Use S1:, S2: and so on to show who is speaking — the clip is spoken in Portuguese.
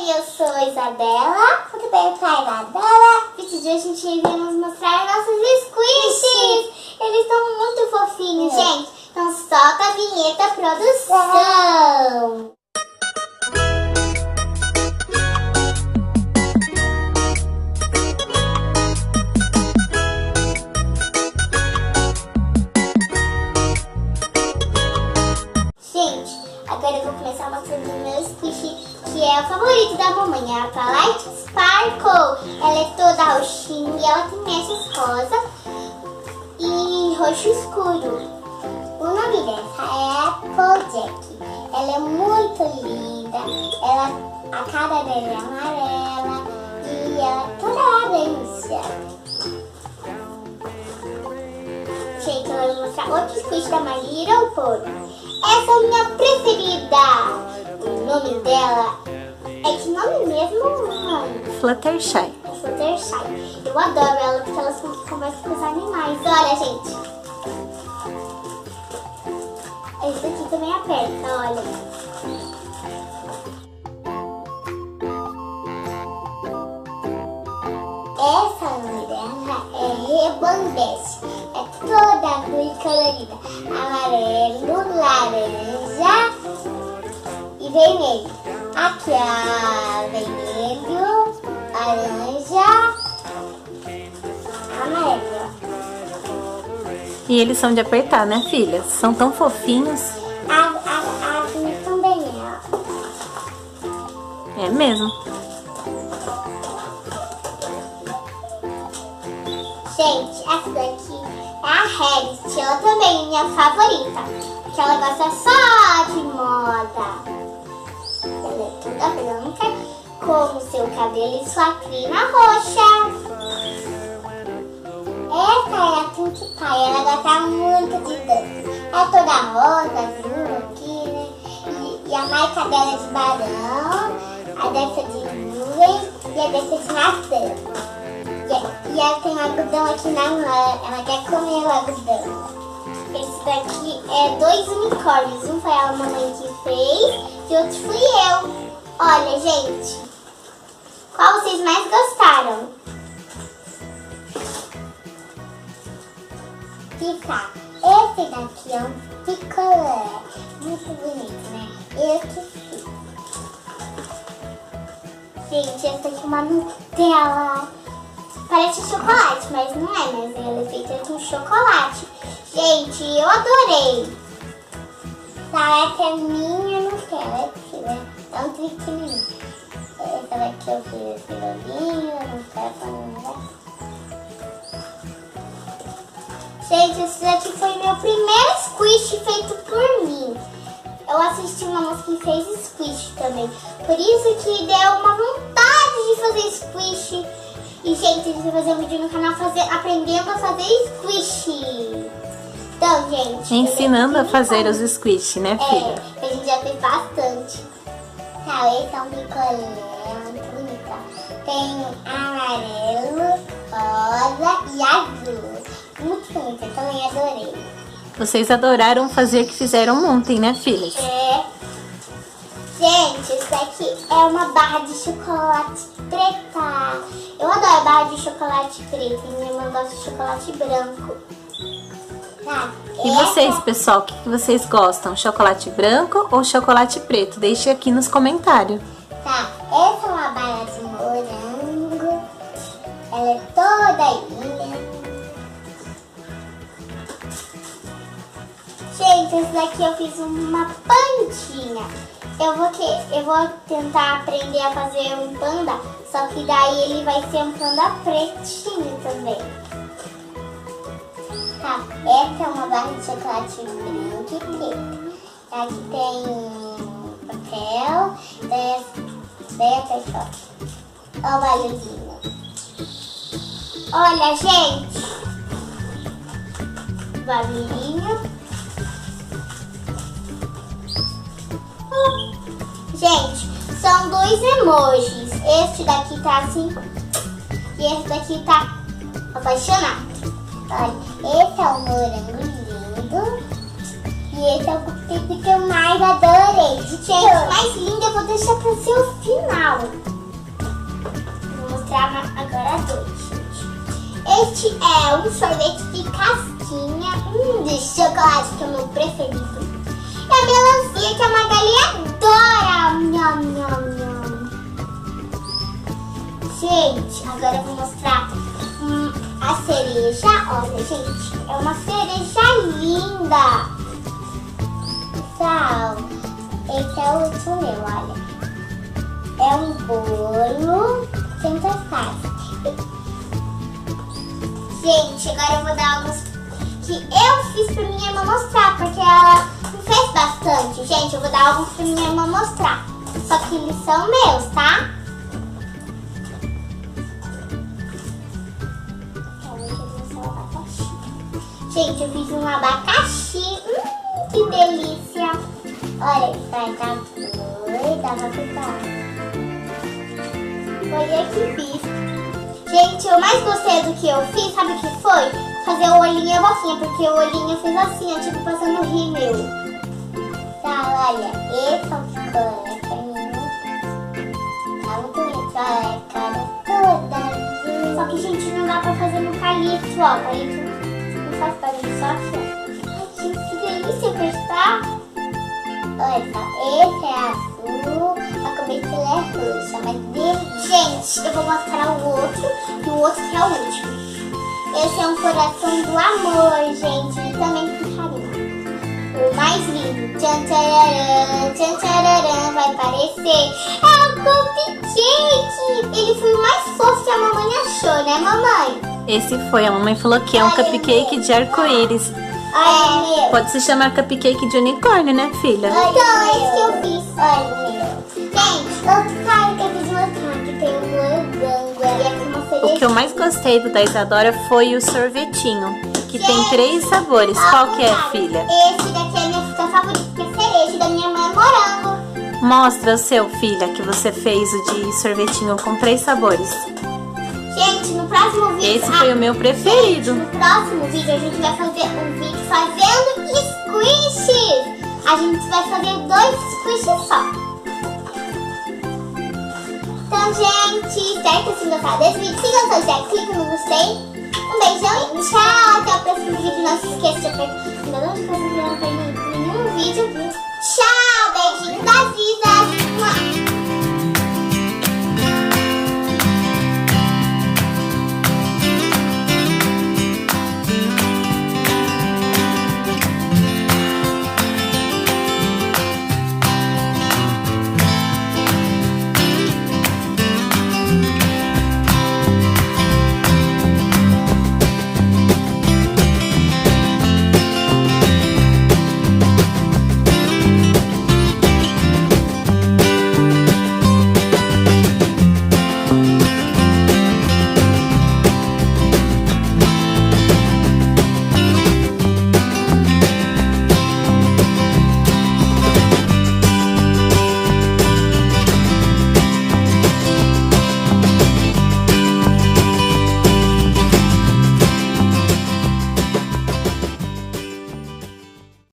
S1: eu sou a Isabela, tudo bem, pai Isabela? No vídeo de hoje a gente vai nos mostrar nossos squishes. Eles estão muito fofinhos, gente. Então solta a vinheta, produção. Gente, agora eu vou começar mostrando o meu squish, que é o favorito da mamãe, é a Twilight Sparkle. Ela é toda roxinha e ela tem mechas rosa e roxo escuro. O nome dessa é Applejack. Ela é muito linda, a cara dela é amarela e ela é toda laranja. Gente, eu vou mostrar outro squish da My Little Pony. Essa é a minha preferida. O nome dela é que nome mesmo, mãe?
S2: Fluttershy.
S1: Fluttershy. Eu adoro ela porque ela conversa com os animais. Olha, gente. Esse aqui também aperta, olha. Essa nome dela é Rebondesce. É toda azul e colorida. Amarelo, laranja e vermelho. Aqui é vermelho, laranja, amarelo.
S2: E eles são de apertar, né, filha? São tão fofinhos.
S1: As minhas também, ó.
S2: É mesmo.
S1: Gente, essa daqui é a Harriet. Ela também é minha favorita, porque ela gosta só de moda. Ela é toda branca, com o seu cabelo e sua crina roxa. Essa é a Pink Pie, ela gosta muito de dança. Ela é toda rosa, azul aqui, né? E a marca dela é de barão, a dessa de nuvem e a dessa de maçã. E ela tem um algodão aqui na mão, ela quer comer o algodão. Esse daqui é 2 unicórnios, um foi a mamãe que fez e outro fui eu. Olha, gente, qual vocês mais gostaram? Fica. Esse daqui é um picolé, muito bonito, né? Esse sim. Gente, esse daqui é uma Nutella. Parece chocolate, mas não é, mas ela é feita com chocolate. Gente, eu adorei. Essa é minha Nutella, é tão pequenininha. Essa daqui eu fiz esse loginho, não quero falar. Gente, esse daqui foi meu primeiro squish feito por mim. Eu assisti uma moça que fez squish também. Por isso que deu uma vontade de fazer squish. E, gente, a gente vai fazer um vídeo no canal aprendendo a fazer squish. Então, gente...
S2: Ensinando a fazer os squish, né, filha?
S1: A gente já fez bastante. Tá, esse é um picolé muito bonito. Tem amarelo, rosa e azul. Muito bonito, eu também adorei.
S2: Vocês adoraram fazer que fizeram ontem, né, filhas?
S1: Gente, isso daqui é uma barra de chocolate preta. Eu adoro barra de chocolate preta e minha irmã gosta de chocolate branco. Tá,
S2: E vocês, pessoal, o que vocês gostam? Chocolate branco ou chocolate preto? Deixe aqui nos comentários.
S1: Tá, essa é uma barra de morango. Ela é toda linda. Gente, esse daqui eu fiz uma pandinha. Eu vou tentar aprender a fazer um panda, só que daí ele vai ser um panda pretinho também. Tá, essa é uma barra de chocolate branco e preto. Aqui tem papel, daí a pessoa. Olha o barulhinho. Olha, gente. Barulhinho. Gente, são 2 emojis. Este daqui tá assim e esse daqui tá apaixonado. Olha, esse é o morango lindo e esse é o cupcake que eu mais adorei. Gente, o mais lindo eu vou deixar pra ser o final. Gente, é um sorvete de casquinha de chocolate, que é o meu preferido. E a melancia, que a Magali adora. Nham, nham, nham. Gente, agora eu vou mostrar a cereja. Olha, gente, é uma cereja linda. Pessoal, esse é o último meu, olha. É um bolo sem tostar. Gente, agora eu vou dar alguns que eu fiz pra minha irmã mostrar, porque ela não fez bastante. Gente, eu vou dar alguns pra minha irmã mostrar. Só que eles são meus, tá? Gente, eu fiz um abacaxi. Que delícia! Olha, vai dar dois, dá pra cuidar. Foi eu que fiz. Gente, eu mais gostei do que eu fiz, sabe o que foi? Fazer o olhinho e a boquinha, porque o olhinho eu fiz assim, ó, tipo passando rímel. Tá, olha, esse é o caninho. Tá muito lindo, olha a cara toda. Só que, gente, não dá pra fazer no palito, ó. Palito não faz barulho, só aqui, ó. Ai, gente, que delícia apertar. Olha só, esse é azul, a cabeça é roxa, mas gente, eu vou mostrar o outro, e o outro que é o último. Esse é um coração do amor, gente, e também com carinho. O mais lindo, tchan tchararã, vai aparecer, é o cupcake. Ele foi o mais fofo que a mamãe achou, né, mamãe?
S2: Esse foi, a mamãe falou que é um cupcake de arco-íris.
S1: Olha, meu.
S2: Pode se chamar cupcake de unicórnio, né, filha?
S1: Então, esse que eu fiz. Olha, meu. Gente, outro cara que eu fiz mostrar que tem um morango e aqui uma cereja.
S2: O que eu mais gostei do da Isadora foi o sorvetinho, que tem 3 sabores. Qual que é, filha?
S1: Esse daqui é minha fruta favorita, que é cereja, da minha mãe é morango.
S2: Mostra o seu, filha, que você fez o de sorvetinho com 3 sabores.
S1: Gente, no próximo vídeo...
S2: Esse foi o meu preferido.
S1: Gente, no próximo vídeo a gente vai fazer um vídeo fazendo squishes. A gente vai fazer 2 squishes só. Então, gente, espero que vocês gostaram desse vídeo. Se gostou, já clica no gostei. Um beijão e tchau. Até o próximo vídeo. Não se esqueça de apertar. Ainda não se esqueça de não perder nenhum vídeo. Tchau, beijinho das vidas.